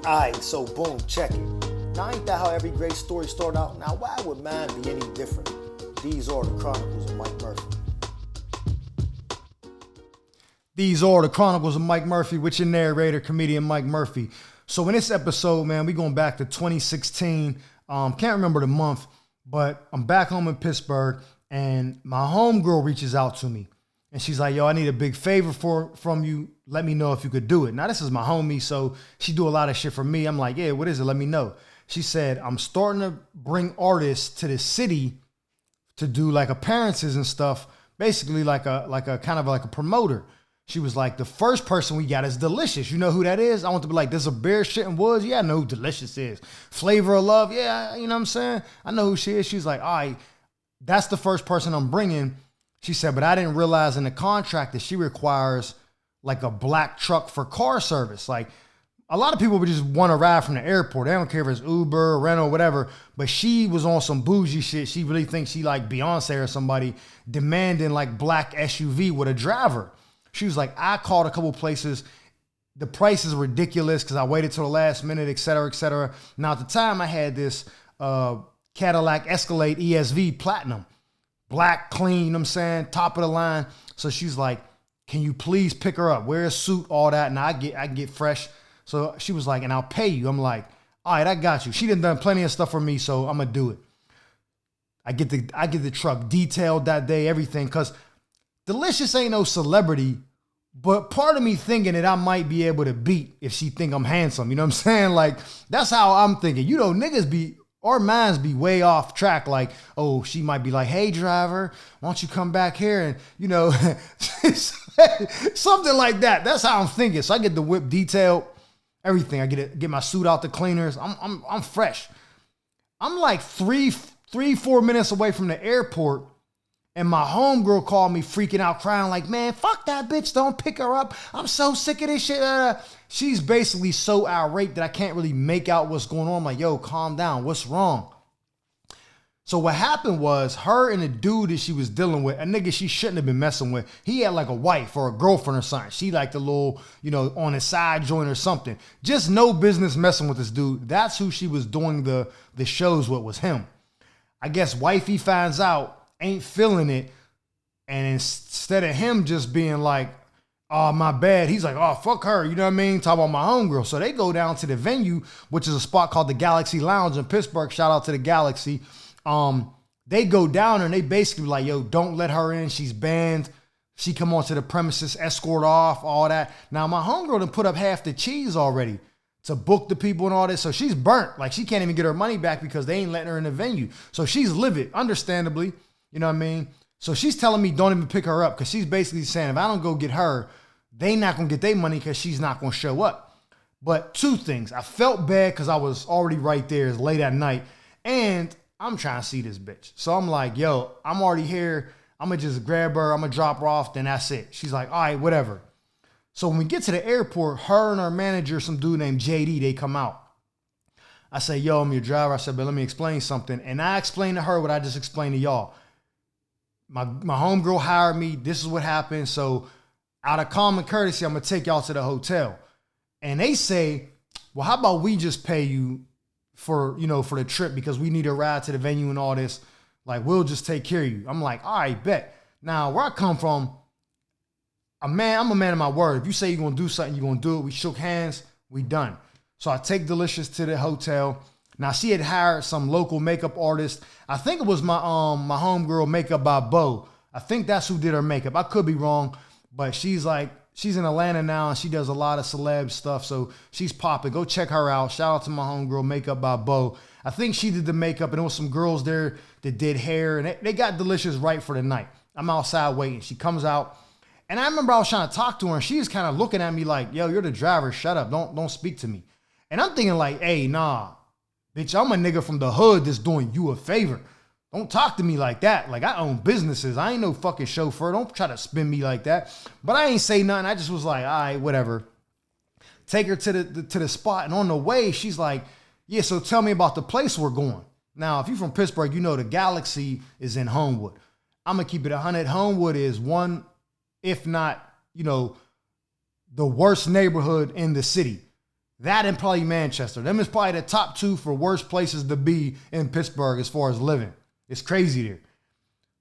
Alright, so boom, check it. Now ain't that how every great story start out? Now why would mine be any different? These are the Chronicles of Mike Murphy. These are the Chronicles of Mike Murphy with your narrator, comedian Mike Murphy. So in this episode, man, we going back to 2016. Can't remember the month, but I'm back home in Pittsburgh and my homegirl reaches out to me. And she's like, yo, I need a big favor from you. Let me know if you could do it. Now, this is my homie, so she do a lot of shit for me. I'm like, yeah, what is it? Let me know. She said, I'm starting to bring artists to the city to do like appearances and stuff. Basically like a kind of like a promoter. She was like, the first person we got is Delicious. You know who that is? I want to be like, there's a bear shit in Woods. Yeah, I know who Delicious is. Flavor of Love. Yeah, you know what I'm saying? I know who she is. She's like, all right, that's the first person I'm bringing. She said, but I didn't realize in the contract that she requires like a black truck for car service. Like a lot of people would just want to ride from the airport. They don't care if it's Uber, rental, whatever. But she was on some bougie shit. She really thinks she like Beyonce or somebody demanding like black SUV with a driver. She was like, I called a couple places. The price is ridiculous because I waited till the last minute, et cetera, et cetera. Now at the time I had this Cadillac Escalade ESV Platinum. Black, clean, you know what I'm saying? Top of the line. So she's like, can you please pick her up? Wear a suit, all that. And I get fresh. So she was like, and I'll pay you. I'm like, all right, I got you. She done plenty of stuff for me, so I'm gonna do it. I get the truck detailed that day, everything. Cause Delicious ain't no celebrity, but part of me thinking that I might be able to beat if she think I'm handsome. You know what I'm saying? Like, that's how I'm thinking. You know, niggas be, our minds be way off track. Like, oh, she might be like, hey, driver, why don't you come back here? And, you know, something like that. That's how I'm thinking. So I get the whip detailed, everything. I get my suit out the cleaners. I'm fresh. I'm like 4 minutes away from the airport. And my homegirl called me freaking out, crying like, man, fuck that bitch. Don't pick her up. I'm so sick of this shit. She's basically so irate that I can't really make out what's going on. I'm like, yo, calm down. What's wrong? So what happened was her and the dude that she was dealing with, a nigga she shouldn't have been messing with. He had like a wife or a girlfriend or something. She like the little, you know, on his side joint or something. Just no business messing with this dude. That's who she was doing the shows with, was him. I guess wifey finds out, ain't feeling it, and instead of him just being like, oh, my bad, he's like, oh, fuck her, you know what I mean? Talk about my homegirl. So they go down to the venue, which is a spot called the Galaxy Lounge in Pittsburgh. Shout out to the Galaxy. They go down and they basically like, yo, don't let her in. She's banned. She come onto the premises, escort off, all that. Now my homegirl done put up half the cheese already to book the people and all this. So she's burnt. Like she can't even get her money back because they ain't letting her in the venue. So she's livid, understandably. You know what I mean? So she's telling me don't even pick her up because she's basically saying if I don't go get her, they not going to get their money because she's not going to show up. But two things. I felt bad because I was already right there. It's late at night. And I'm trying to see this bitch. So I'm like, yo, I'm already here. I'm going to just grab her. I'm going to drop her off. Then that's it. She's like, all right, whatever. So when we get to the airport, her and her manager, some dude named JD, they come out. I say, yo, I'm your driver. I said, but let me explain something. And I explained to her what I just explained to y'all. My homegirl hired me. This is what happened. So out of common courtesy, I'm going to take y'all to the hotel. And they say, well, how about we just pay you for, you know, for the trip because we need a ride to the venue and all this. Like, we'll just take care of you. I'm like, all right, bet. Now, where I come from, I'm a man of my word. If you say you're going to do something, you're going to do it. We shook hands. We done. So I take Delicious to the hotel. Now, she had hired some local makeup artist. I think it was my homegirl Makeup by Bo. I think that's who did her makeup. I could be wrong, but she's in Atlanta now and she does a lot of celeb stuff. So she's popping. Go check her out. Shout out to my homegirl Makeup by Bo. I think she did the makeup and there was some girls there that did hair and they got Delicious right for the night. I'm outside waiting. She comes out and I remember I was trying to talk to her and she was kind of looking at me like, yo, you're the driver. Shut up. Don't speak to me. And I'm thinking like, hey, nah. Bitch, I'm a nigga from the hood that's doing you a favor. Don't talk to me like that. Like, I own businesses. I ain't no fucking chauffeur. Don't try to spin me like that. But I ain't say nothing. I just was like, all right, whatever. Take her to the spot. And on the way, she's like, yeah, so tell me about the place we're going. Now, if you're from Pittsburgh, you know the Galaxy is in Homewood. I'm going to keep it 100. Homewood is one, if not, you know, the worst neighborhood in the city. That and probably Manchester. Them is probably the top 2 for worst places to be in Pittsburgh as far as living. It's crazy there.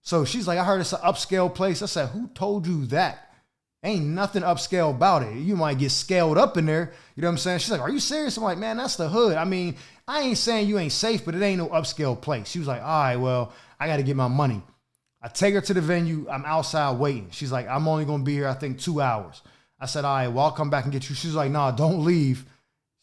So she's like, I heard it's an upscale place. I said, who told you that? Ain't nothing upscale about it. You might get scaled up in there. You know what I'm saying? She's like, are you serious? I'm like, man, that's the hood. I mean, I ain't saying you ain't safe, but it ain't no upscale place. She was like, all right, well, I got to get my money. I take her to the venue. I'm outside waiting. She's like, I'm only going to be here, I think, 2 hours. I said, all right, well, I'll come back and get you. She's like, nah, don't leave.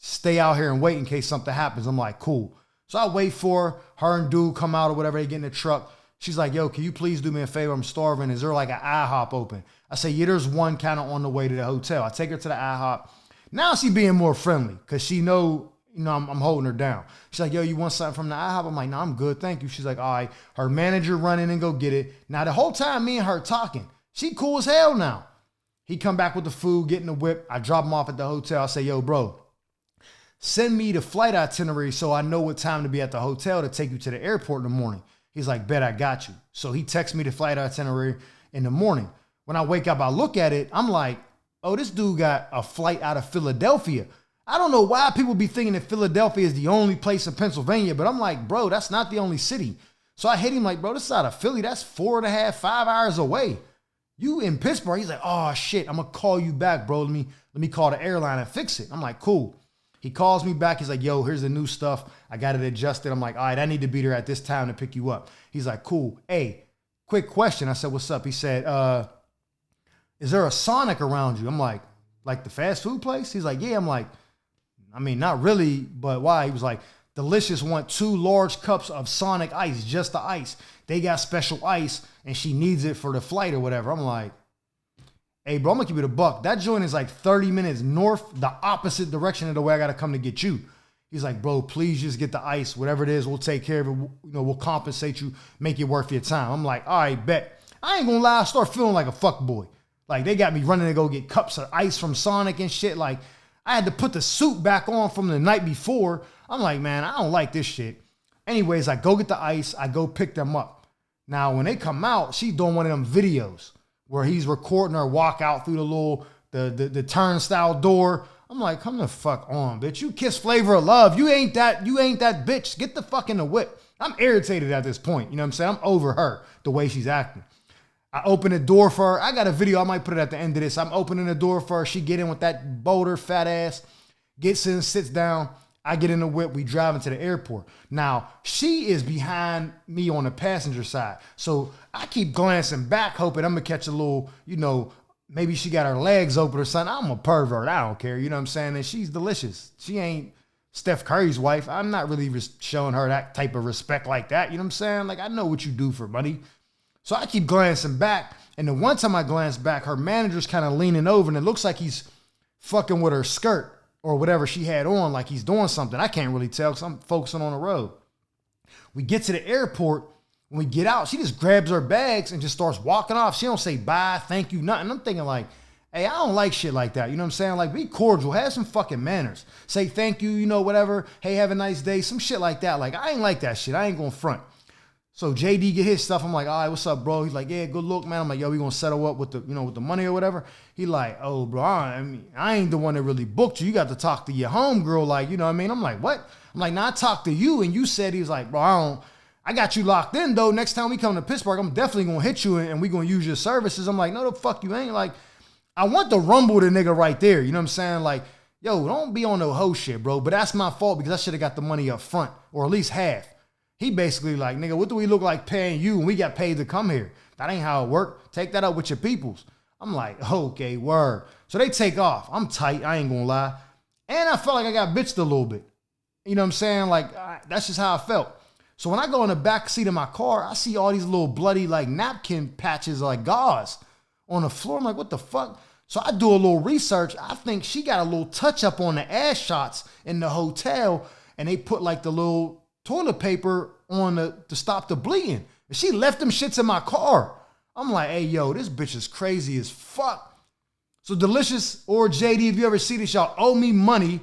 Stay out here and wait in case something happens. I'm like, cool. So I wait for her and dude come out or whatever. They get in the truck. She's like, yo, can you please do me a favor? I'm starving. Is there like an IHOP open? I say, yeah, there's one kind of on the way to the hotel. I take her to the IHOP. Now she being more friendly because she know, I'm holding her down. She's like, yo, you want something from the IHOP? I'm like, no, I'm good. Thank you. She's like, all right. Her manager run in and go get it. Now the whole time me and her talking, she cool as hell now. He come back with the food, get in the whip. I drop him off at the hotel. I say, yo, bro, send me the flight itinerary so I know what time to be at the hotel to take you to the airport in the morning. He's like, bet I got you. So he texts me the flight itinerary in the morning. When I wake up, I look at it. I'm like, oh, this dude got a flight out of Philadelphia. I don't know why people be thinking that Philadelphia is the only place in Pennsylvania, but I'm like, bro, that's not the only city. So I hit him like, bro, this is out of Philly. That's 4.5, 5 hours away. You in Pittsburgh. He's like, oh, shit, I'm going to call you back, bro. Let me call the airline and fix it. I'm like, cool. He calls me back. He's like, yo, here's the new stuff. I got it adjusted. I'm like, all right, I need to be there at this time to pick you up. He's like, cool. Hey, quick question. I said, what's up? He said, is there a Sonic around you? I'm like the fast food place? He's like, yeah. I'm like, I mean, not really, but why? He was like, Delicious want 2 large cups of Sonic ice, just the ice. They got special ice and she needs it for the flight or whatever. I'm like, hey, bro, I'm going to give you the buck. That joint is like 30 minutes north, the opposite direction of the way I got to come to get you. He's like, bro, please just get the ice. Whatever it is, we'll take care of it. We'll compensate you, make it worth your time. I'm like, all right, bet. I ain't going to lie. I start feeling like a fuck boy. Like, they got me running to go get cups of ice from Sonic and shit. Like, I had to put the suit back on from the night before. I'm like, man, I don't like this shit. Anyways, I go get the ice. I go pick them up. Now, when they come out, she's doing one of them videos where he's recording her walk out through the little, the turnstile door. I'm like, come the fuck on, bitch. You kiss Flavor of Love. You ain't that bitch. Get the fuck in the whip. I'm irritated at this point. You know what I'm saying? I'm over her, the way she's acting. I open the door for her. I got a video. I might put it at the end of this. I'm opening the door for her. She get in with that boulder fat ass, gets in, sits down. I get in the whip. We drive into the airport. Now, she is behind me on the passenger side. So I keep glancing back, hoping I'm going to catch a little, maybe she got her legs open or something. I'm a pervert. I don't care. You know what I'm saying? And she's delicious. She ain't Steph Curry's wife. I'm not really showing her that type of respect like that. You know what I'm saying? Like, I know what you do for money. So I keep glancing back. And the one time I glance back, her manager's kind of leaning over and it looks like he's fucking with her skirt or whatever she had on, like he's doing something. I can't really tell because I'm focusing on the road. We get to the airport. When we get out, she just grabs her bags and just starts walking off. She don't say bye, thank you, nothing. I'm thinking like, hey, I don't like shit like that. You know what I'm saying? Like, be cordial. Have some fucking manners. Say thank you, whatever. Hey, have a nice day. Some shit like that. Like, I ain't like that shit. I ain't going to front. So JD get his stuff. I'm like, all right, what's up, bro? He's like, yeah, good look, man. I'm like, yo, we gonna settle up with the, with the money or whatever. He like, oh, bro, I ain't the one that really booked you. You got to talk to your homegirl, like, you know what I mean? I'm like, what? I'm like, nah, I talked to you, and you said, he was like, bro, I got you locked in, though. Next time we come to Pittsburgh, I'm definitely gonna hit you, and we gonna use your services. I'm like, no, the fuck you ain't. Like, I want to rumble the nigga right there. You know what I'm saying? Like, yo, don't be on no hoe shit, bro. But that's my fault because I should have got the money up front, or at least half. He basically like, nigga, what do we look like paying you when we got paid to come here? That ain't how it work. Take that up with your peoples. I'm like, okay, word. So they take off. I'm tight. I ain't gonna lie. And I felt like I got bitched a little bit. You know what I'm saying? Like, that's just how I felt. So when I go in the back seat of my car, I see all these little bloody like napkin patches like gauze on the floor. I'm like, what the fuck? So I do a little research. I think she got a little touch up on the ass shots in the hotel, and they put like the little toilet paper on to stop the bleeding. And she left them shits in my car. I'm like, hey, yo, this bitch is crazy as fuck. So Delicious or JD, if you ever see this, y'all owe me money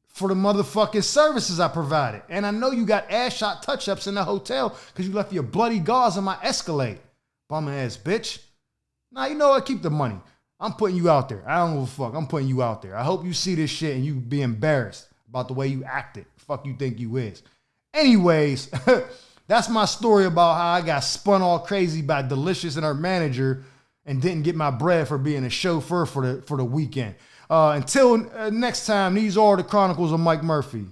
for the motherfucking services I provided. And I know you got ass shot touch-ups in the hotel because you left your bloody gauze in my Escalade. Bum ass bitch. Nah, you know what? Keep the money. I'm putting you out there. I don't give a fuck. I'm putting you out there. I hope you see this shit and you be embarrassed about the way you acted. Fuck you think you is. Anyways, that's my story about how I got spun all crazy by Delicious and her manager and didn't get my bread for being a chauffeur for the weekend. Until next time, these are the Chronicles of Mike Murphy.